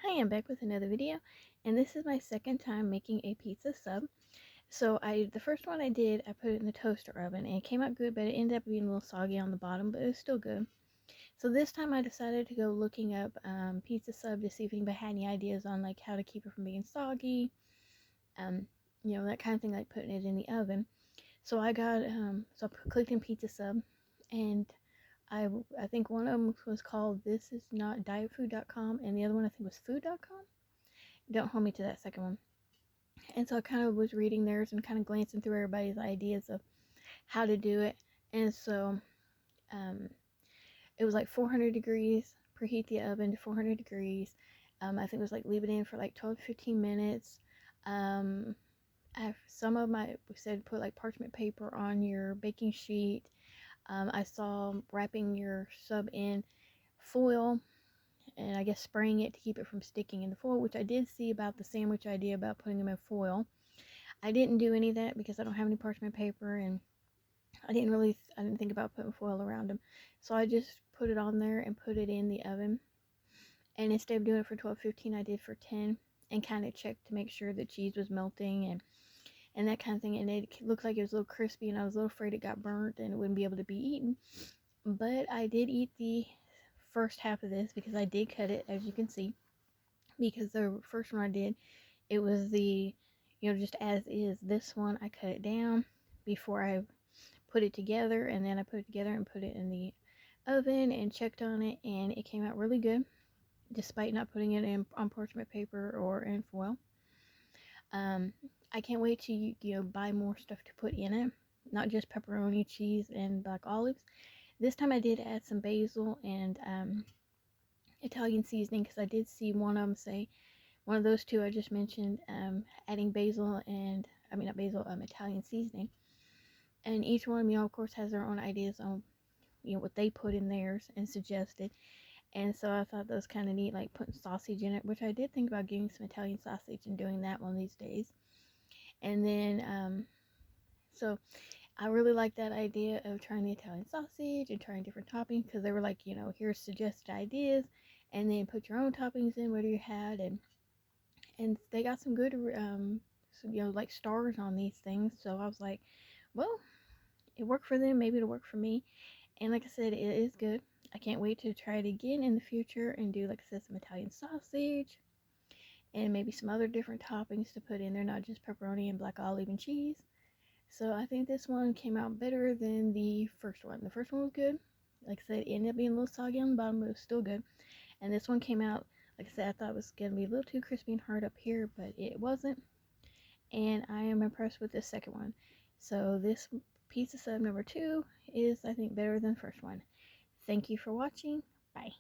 Hi, I'm back with another video, and this is my second time making a pizza sub. So the first one I did, I put it in the toaster oven, and it came out good, but it ended up being a little soggy on the bottom, but it was still good. So this time I decided to go looking up pizza sub to see if anybody had any ideas on like how to keep it from being soggy, um, that kind of thing, like putting it in the oven. So I got clicked in pizza sub, and I I think one of them was called This Is Not Dietfood.com, and the other one I think was Food.com. Don't hold me to that second one. And so I kind of was reading theirs and kind of glancing through everybody's ideas of how to do it. And so um, it was like 400 degrees, preheat the oven to 400 degrees. I think it was like leave it in for like 12 to 15 minutes. Um, some of my said put like parchment paper on your baking sheet. I saw wrapping your sub in foil and I guess spraying it to keep it from sticking in the foil, which I did see about the sandwich idea about putting them in foil. I didn't do any of that because I don't have any parchment paper, and I didn't think about putting foil around them. So I just put it on there and put it in the oven. And instead of doing it for 12-15, I did for 10 and kind of checked to make sure the cheese was melting and that kind of thing. And it looked like it was a little crispy, and I was a little afraid it got burnt and it wouldn't be able to be eaten. But I did eat the first half of this because I did cut it, as you can see, because the first one I did, it was just as is. This one I cut it down before I put it together, and then I put it together and put it in the oven and checked on it, and it came out really good despite not putting it in on parchment paper or in foil. um, I can't wait to buy more stuff to put in it, not just pepperoni, cheese, and black olives. This time I did add some basil and Italian seasoning, because I did see one of them say, one of those two I just mentioned, adding basil and I mean not basil, Italian seasoning. And each one, of course, has their own ideas on what they put in theirs and suggested. And so I thought that was kind of neat, like putting sausage in it, which I did think about getting some Italian sausage and doing that one of these days. And then so I really like that idea of trying the Italian sausage and trying different toppings, because they were like, here's suggested ideas, and then put your own toppings in, whatever you had. And they got some good like stars on these things. So I was like, well, it worked for them, maybe it'll work for me. And like I said, it is good. I can't wait to try it again in the future and do, like I said, some Italian sausage and maybe some other different toppings to put in there, not just pepperoni and black olive and cheese. So I think this one came out better than the first one. The first one was good. Like I said, it ended up being a little soggy on the bottom, but it was still good. And this one came out, like I said, I thought it was going to be a little too crispy and hard up here, but it wasn't. And I am impressed with the second one. So this pizza sub number 2 is, I think, better than the first one. Thank you for watching. Bye.